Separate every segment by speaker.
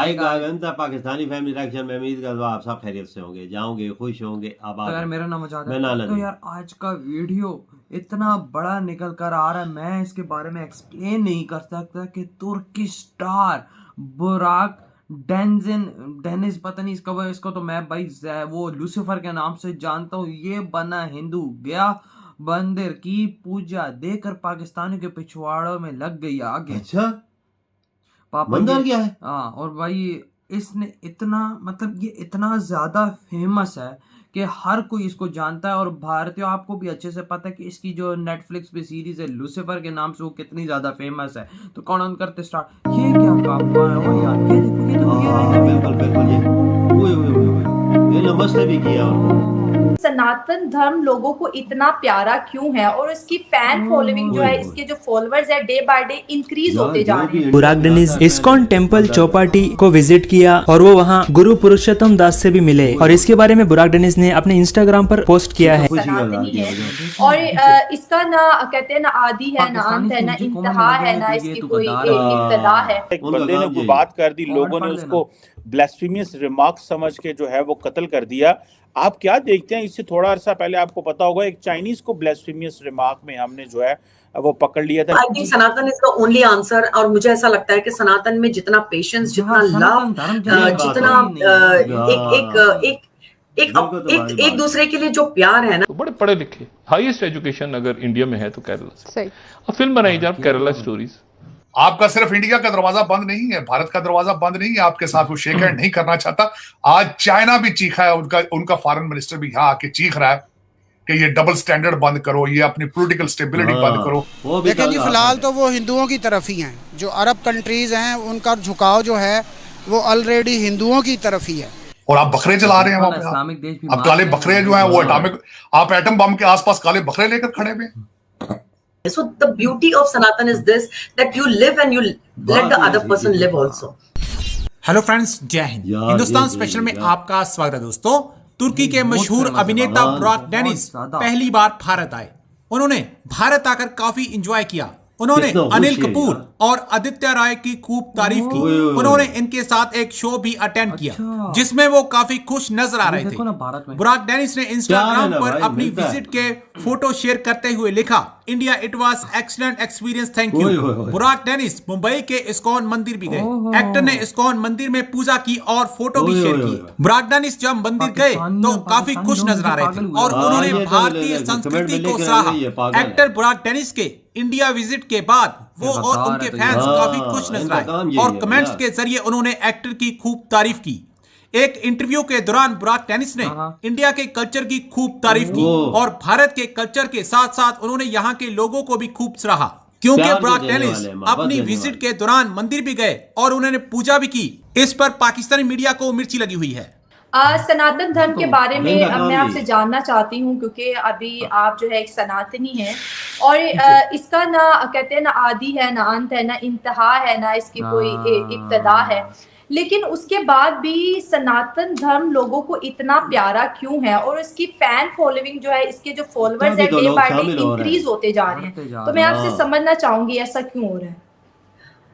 Speaker 1: आएगा।
Speaker 2: जनता Pakistani family reaction में उम्मीद करता हूँ आप सब खैरियत से होंगे, जाओगे, खुश होंगे, आबाद
Speaker 1: तो यार
Speaker 2: होंगे।
Speaker 1: मेरा नाम आजाद
Speaker 2: मैं
Speaker 1: है।
Speaker 2: नाना
Speaker 1: तो
Speaker 2: जी।
Speaker 1: यार आज का वीडियो इतना बड़ा निकल कर आ रहा है, मैं इसके बारे में एक्सप्लेन नहीं कर सकता कि तुर्की स्टार बुराक डेनिस पता नहीं इसका, इसको तो मैं भाई वो लूसीफर के नाम से जानता हूँ। ये बना हिंदू, गया मंदिर की पूजा देकर पाकिस्तानियों के पिछवाड़ों में लग गई आगे।
Speaker 2: अच्छा,
Speaker 1: पापा
Speaker 2: मंदिर क्या है?
Speaker 1: हाँ, और भाई इसने इतना मतलब ये इतना ज्यादा फेमस है कि हर कोई इसको जानता है। और भारतीयों आपको भी अच्छे से पता है कि इसकी जो नेटफ्लिक्स पे सीरीज है लूसीफर के नाम से वो कितनी ज्यादा फेमस है। तो कौन ऑन करते स्टार्ट, ये क्या काम हुआ है वो यार, ये देखो, ये तो ये
Speaker 2: हाँ, बिल्कुल बिल्कुल, ये नमस्ते भी किया उनको।
Speaker 3: सनातन धर्म लोगों को इतना प्यारा क्यों है और इसकी फैन फॉलोइंग जो है, इसके जो फॉलोअर्स है डे बाय डे इंक्रीज होते जा रहे हैं।
Speaker 4: बुराक डेनिस इस्कॉन टेम्पल चौपाटी को विजिट किया और वो वहाँ गुरु पुरुषोत्तम दास से भी मिले, और इसके बारे में बुराक डेनिस ने अपने इंस्टाग्राम पर पोस्ट किया है।
Speaker 3: सनातनी है और इसका ना कहते हैं ना आदि है, ना अंत है, ना इंतहा है, ना इसकी कोई इब्तिदा है।
Speaker 5: एक बंदे ने कोई बात कर दी, लोगों ने उसको ब्लास्फेमियस रिमार्क समझ के जो है वो कत्ल कर दिया। आप क्या देखते हैं? इससे थोड़ा अरसा पहले आपको पता होगा एक चाइनीज को ब्लास्फेमियस रिमार्क में हमने जो है वो पकड़ लिया था।
Speaker 6: I think Sanatan is the only answer. और मुझे ऐसा लगता है कि सनातन में जितना पेशेंस, जितना लव, जितना एक दूसरे के लिए जो प्यार है ना,
Speaker 7: तो बड़े पढ़े लिखे, हाईएस्ट एजुकेशन अगर इंडिया में है तो केरला से। अब फिल्म बनाई जाए केरला स्टोरीज।
Speaker 8: आपका सिर्फ इंडिया का दरवाजा बंद नहीं है, भारत का दरवाजा बंद नहीं है आपके साथ, वो शेक हैंड नहीं करना चाहता। आज चाइना भी चीखा है, उनका फॉरेन मिनिस्टर भी यहाँ आके चीख रहा है कि ये डबल स्टैंडर्ड बंद करो, ये अपनी पॉलिटिकल स्टेबिलिटी बंद करो।
Speaker 9: लेकिन जी फिलहाल तो वो हिंदुओं की तरफ ही हैं। जो अरब कंट्रीज हैं उनका झुकाव जो है वो ऑलरेडी हिंदुओं की तरफ ही है।
Speaker 8: और आप बकरे चला रहे हैं वहां पे, अब काले बकरे जो हैं वो आप एटम बम के आसपास काले बकरे लेकर खड़े हुए हैं।
Speaker 6: So the beauty of Sanatan is this, that you live and you let the other person live also.
Speaker 10: Hello friends, जय हिंद। हिंदुस्तान स्पेशल में आपका स्वागत है दोस्तों। तुर्की के मशहूर अभिनेता बुराक डेनिस पहली बार भारत आए। उन्होंने भारत आकर काफी एंजॉय किया। उन्होंने अनिल कपूर और आदित्य राय की खूब तारीफ की। उन्होंने इनके साथ एक शो भी अटेंड किया जिसमें वो काफी खुश नजर आ रहे थे। बुराक डेनिस ने इंस्टाग्राम पर अपनी विजिट के फोटो शेयर करते हुए लिखा, India it was excellent experience, thank you. बुराक डेनिस मुंबई के इस्कॉन मंदिर भी गए। एक्टर ने इस्कॉन मंदिर में पूजा की और फोटो भी शेयर की। बुराक डेनिस जब मंदिर गए तो काफी खुश नजर आ रहे थे और उन्होंने भारतीय संस्कृति को सराहा। एक्टर बुराक डेनिस के इंडिया विजिट के बाद वो और उनके फैंस काफी खुश नजर आए और कमेंट्स के जरिए उन्होंने एक्टर की खूब तारीफ की। एक इंटरव्यू के दौरान बुराक डेनिस ने इंडिया के कल्चर की खूब तारीफ की और भारत के कल्चर के साथ साथ उन्होंने यहाँ के लोगों को भी खूब सराहा, क्योंकि बुराक डेनिस अपनी विजिट के दौरान मंदिर भी गए और उन्होंने पूजा भी की। इस पर पाकिस्तानी मीडिया को मिर्ची लगी हुई है।
Speaker 3: सनातन धर्म के बारे में मैं आपसे जानना चाहती हूँ, क्योंकि अभी आप जो है एक सनातनी हैं और इसका ना कहते हैं ना आदि है, ना अंत है, ना इंतहा है, ना इसकी कोई इब्तिदा है। लेकिन उसके बाद भी सनातन धर्म लोगों को इतना प्यारा क्यों है और इसकी फैन फॉलोइंग जो है, इसके जो फॉलोअर्स है डे बाय डे इंक्रीज होते जा रहे हैं। तो मैं आपसे समझना चाहूंगी ऐसा क्यों हो रहा है?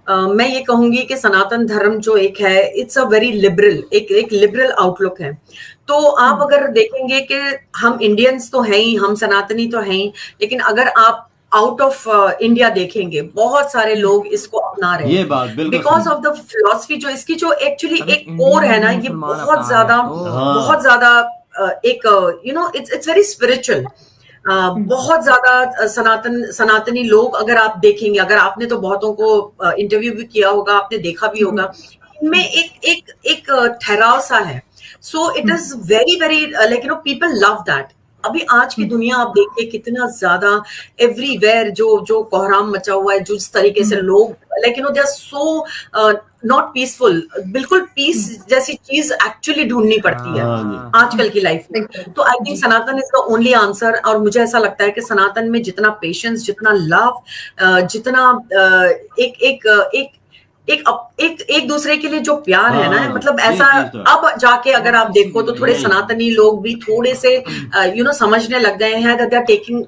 Speaker 6: मैं ये कहूंगी कि सनातन धर्म जो एक है, इट्स अ वेरी लिबरल, एक लिबरल आउटलुक है। तो आप अगर देखेंगे कि हम इंडियंस तो हैं ही, हम सनातनी तो हैं ही, लेकिन अगर आप आउट ऑफ इंडिया देखेंगे बहुत सारे लोग इसको अपना रहे हैं बिकॉज ऑफ द फिलॉसफी जो इसकी जो एक्चुअली एक कोर है ना, ये बहुत ज्यादा एक इट्स वेरी स्पिरिचुअल। बहुत ज्यादा सनातनी लोग अगर आप देखेंगे, अगर आपने तो बहुतों को इंटरव्यू भी किया होगा, आपने देखा भी होगा, इनमें एक ठहराव सा है। So it is very very like people love that. अभी आज की दुनिया आप देखिए कितना ज्यादा एवरीवेयर जो कोहराम मचा हुआ है, जिस तरीके से लोग like they are so not peaceful. बिल्कुल पीस जैसी चीज एक्चुअली ढूंढनी पड़ती है आजकल की लाइफ में। तो I think Sanatan is the only answer. और मुझे ऐसा लगता है कि सनातन में जितना पेशेंस, जितना लव, जितना एक दूसरे के लिए जो प्यार है ना,
Speaker 2: हाँ,
Speaker 6: मतलब
Speaker 2: ये
Speaker 6: ऐसा
Speaker 2: चीज़ तो है।
Speaker 6: अब जाके अगर आप देखो तो थोड़े सनातनी लोग भी थोड़े से समझने लग गए हैं that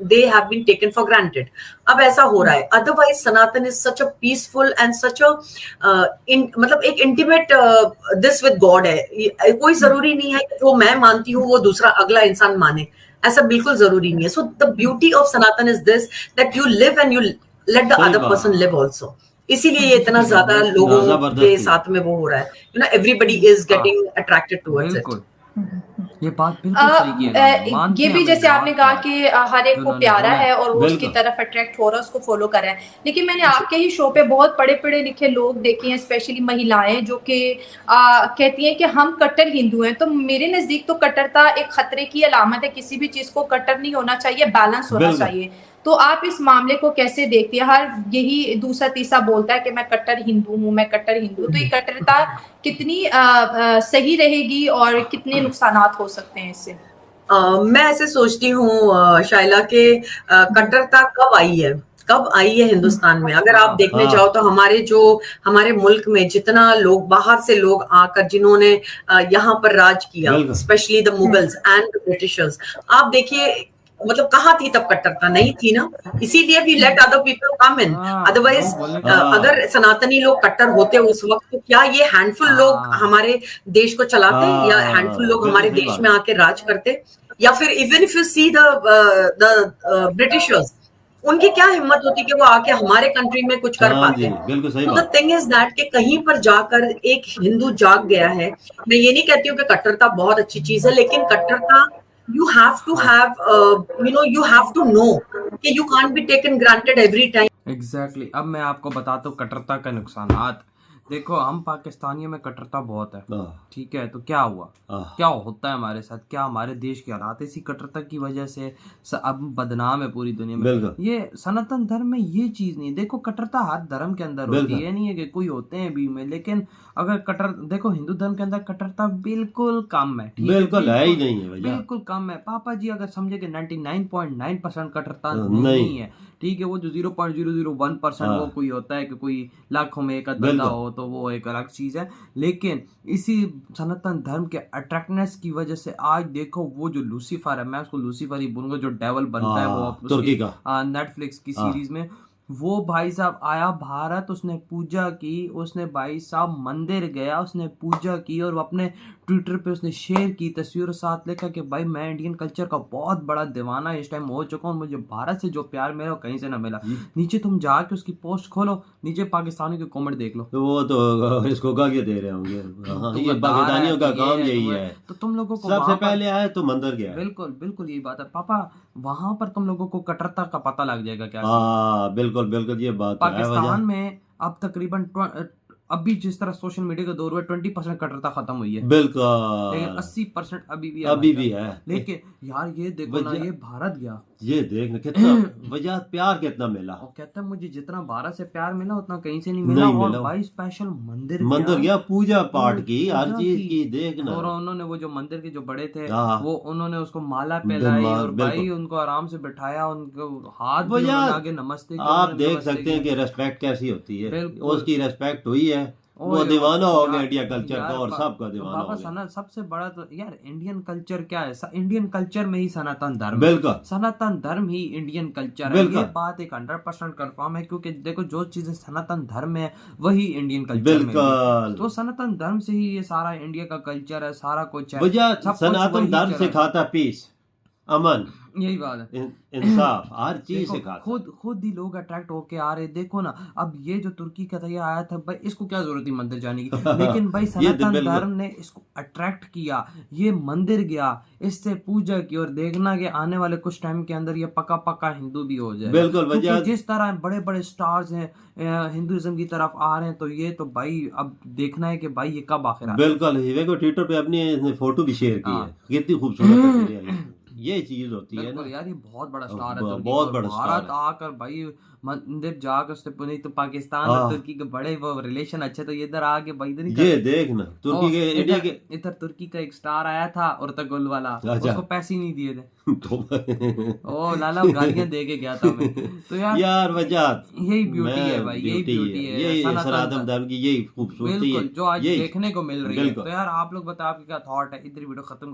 Speaker 6: they have been taken for granted. अब ऐसा हो रहा है. Otherwise Sanatan is such a peaceful and such a मतलब एक intimate this with God है. कोई जरूरी नहीं है कि जो मैं मानती हूँ वो दूसरा अगला इंसान माने, ऐसा बिल्कुल जरूरी नहीं है. So the beauty of Sanatan is this, that you live and you let the
Speaker 2: सही
Speaker 6: other
Speaker 2: बात
Speaker 6: person
Speaker 2: है।
Speaker 6: live also. इसीलिए ये इतना ज्यादा लोगों
Speaker 2: जबरदस्ती।
Speaker 6: के साथ में वो हो रहा है. Everybody is getting attracted towards it.
Speaker 1: बिल्कुल ये बात बिल्कुल सही की है। मानते
Speaker 3: ये
Speaker 1: हैं
Speaker 3: भी
Speaker 1: हमें
Speaker 3: जैसे आपने
Speaker 1: जवाब
Speaker 3: कहा
Speaker 1: क्या है,
Speaker 3: कि हर एक
Speaker 1: जो
Speaker 3: को
Speaker 1: उन्होंने
Speaker 3: प्यारा
Speaker 1: बोला
Speaker 3: है और वो उसकी
Speaker 2: बिल्कुल।
Speaker 3: तरफ अट्रैक्ट हो रहा है, उसको फॉलो कर रहा है। लेकिन मैंने आपके ही शो पे बहुत पढ़े पढ़े लिखे लोग देखे हैं, स्पेशली महिलाएं, जो कि कहती हैं कि हम कट्टर हिंदू हैं। तो मेरे नजदीक तो कट्टरता एक खतरे की अलामत है। किसी भी चीज को कट्टर नहीं होना चाहिए, बैलेंस होना
Speaker 2: बिल्कुल।
Speaker 3: चाहिए। तो आप इस मामले को कैसे देखती है? हर यही दूसरा तीसरा बोलता है कि मैं कट्टर हिंदू हूँ, मैं कट्टर हिंदू। तो ये कट्टरता कितनी सही रहेगी और कितने नुकसानात हो सकते हैं इससे?
Speaker 6: मैं ऐसे सोचती हूँ शाइला के कट्टरता कब आई है हिंदुस्तान में? अगर आप देखने
Speaker 2: हाँ।
Speaker 6: जाओ तो हमारे मुल्क में जितना लोग बाहर से लोग आकर जिन्होंने यहाँ पर राज किया,
Speaker 2: बिल्कुल।
Speaker 6: Specially the Mughals and the Britishers, आप देखिए मतलब कहाँ थी तब कट्टरता? नहीं थी ना, इसीलिए we let other people come in. Otherwise अगर सनातनी लोग कट्टर होते उस वक्त तो क्या ये हैंडफुल लोग हमारे देश को चलाते, या हैंडफुल लोग
Speaker 2: बिल्कुल
Speaker 6: हमारे
Speaker 2: सही
Speaker 6: देश
Speaker 2: बात।
Speaker 6: में आके राज करते? या फिर even if you see the Britishers, उनकी क्या हिम्मत होती कि वो आके हमारे कंट्री में कुछ कर
Speaker 2: हाँ जी,
Speaker 6: पाते?
Speaker 2: बिल्कुल सही
Speaker 6: तो द
Speaker 2: बात।
Speaker 6: थिंग इज दैट कि कहीं पर जाकर एक हिंदू जाग गया है. मैं ये नहीं कहती हूँ कि कट्टरता बहुत अच्छी चीज है, लेकिन कट्टरता you have to have you have to know कि you can't be taken granted every time.
Speaker 1: Exactly. अब मैं आपको बताता हूँ कट्टरता का नुकसानात। देखो हम पाकिस्तानियों में कट्टरता बहुत है, ठीक है, तो क्या हुआ, क्या होता है हमारे साथ, क्या हमारे देश के हालात इसी कट्टरता की वजह से अब बदनाम है पूरी दुनिया में। ये सनातन धर्म में ये चीज नहीं। देखो कट्टरता हर धर्म के अंदर होती है, नहीं है कि कोई होते हैं भी में, लेकिन अगर देखो हिंदू धर्म के अंदर कट्टरता बिल्कुल कम है,
Speaker 2: बिल्कुल है ही नहीं है भैया,
Speaker 1: बिल्कुल कम है। पापा जी अगर समझे कि 99.9% कट्टरता नहीं है, ठीक है, वो जो 0.001% वो कोई होता है कि कोई लाखों में एक बंदा हो तो वो एक अलग चीज है। लेकिन इसी सनातन धर्म के अट्रैक्टनेस की वजह से आज देखो वो जो लूसीफर है, मैं उसको लूसीफर ही बोलूंगा, जो डेवल बनता है वो
Speaker 2: तुर्की का
Speaker 1: नेटफ्लिक्स की सीरीज में, वो भाई साहब आया भारत, उसने पूजा की, उसने भाई साहब मंदिर गया, उसने पूजा की और वो अपने ट्विटर पे उसने शेयर की तस्वीर साथ लिखा कि भाई मैं इंडियन कल्चर का बहुत बड़ा दीवाना इस टाइम हो चुका हूँ, मुझे भारत से जो प्यार मिला वो कहीं से ना मिला। नीचे तुम जाके उसकी पोस्ट खोलो, नीचे पाकिस्तानी के कमेंट देख लो,
Speaker 2: तो वो तो इसको क्या दे रहे होंगे। ये पाकिस्तानियों का काम यही है।
Speaker 1: तो तुम लोगों को
Speaker 2: सबसे पहले आए तो मंदिर गया।
Speaker 1: बिल्कुल बिल्कुल यही बात है पापा, वहां पर तुम लोगों को कट्टरता का पता लग जाएगा क्या।
Speaker 2: हाँ बिल्कुल बिल्कुल ये बात
Speaker 1: पाकिस्तान में अब तकरीबन अभी जिस तरह सोशल मीडिया का दौर हुआ 20% कट्टरता खत्म हुई है,
Speaker 2: बिल्कुल,
Speaker 1: लेकिन 80% अभी भी है। लेकिन यार ये देखो ना, ये भारत गया,
Speaker 2: ये देख कितना वजह प्यार कितना मिला,
Speaker 1: और कहता है मुझे जितना भारत से प्यार मिला उतना कहीं से नहीं मिला। और भाई स्पेशल मंदिर
Speaker 2: गया, पूजा पाठ की, हर चीज की देखना।
Speaker 1: और उन्होंने वो जो मंदिर के जो बड़े थे वो उन्होंने उसको माला पहनाई और भाई उनको आराम से बिठाया, उनको हाथ भी आगे नमस्ते।
Speaker 2: आप देख सकते हैं कि रेस्पेक्ट कैसी होती है, उसकी रेस्पेक्ट हुई है, वो दीवाना हो गया इंडिया कल्चर का और सबका दीवाना हो गया।
Speaker 1: सबसे बड़ा तो यार इंडियन कल्चर क्या है, इंडियन कल्चर में ही सनातन धर्म,
Speaker 2: बिल्कुल
Speaker 1: सनातन धर्म ही इंडियन कल्चर है। ये बात एक 100% कंफर्म है, क्योंकि देखो जो चीजें सनातन धर्म में वही इंडियन कल्चर में है। तो सनातन धर्म से ही ये सारा इंडिया का कल्चर है, सारा कुछ है।
Speaker 2: सनातन धर्म सिखाता पीस, अमन,
Speaker 1: यही बात है,
Speaker 2: इंसाफ, हर चीज से
Speaker 1: खुद ही लोग अट्रैक्ट होके आ रहे। देखो ना अब ये जो तुर्की का था, ये आया था भाई, इसको क्या जरूरत थी मंदिर जाने की, लेकिन भाई सनातन धर्म ने इसको अट्रैक्ट किया, ये मंदिर गया, इससे पूजा की, और देखना कि आने वाले कुछ टाइम के अंदर ये पक्का हिंदू भी हो जाए।
Speaker 2: बिल्कुल,
Speaker 1: जिस तरह बड़े बड़े स्टार्स हैं हिंदुइज्म की तरफ आ रहे हैं, तो ये तो भाई अब देखना है कि भाई ये कब आखिर।
Speaker 2: बिल्कुल, ट्विटर पे अपनी फोटो भी शेयर की है, कितनी खूबसूरत है। ये चीज होती है ना
Speaker 1: यार, ये बहुत बड़ा स्टार है,
Speaker 2: बहुत बड़ा स्टार
Speaker 1: भारत आकर भाई मंदिर जाकर उससे नहीं तो पाकिस्तान और तुर्की के बड़े वो रिलेशन अच्छे, तो ये इधर आके भाई इधर
Speaker 2: ये देख ना तुर्की के इंडिया के
Speaker 1: इधर तुर्की का एक स्टार आया था उर्तुगुल वाला, उसको पैसे ही नहीं दिए थे ओ लाला, गालियां दे के गया था मैं। तो यार
Speaker 2: वजह
Speaker 1: यही ब्यूटी है भाई, यही ब्यूटी है,
Speaker 2: यही सनातन धर्म की, यही खूबसूरती है
Speaker 1: जो आज देखने को मिल रही है। तो यार आप लोग बताओ आपके क्या थॉट है। इधर वीडियो खत्म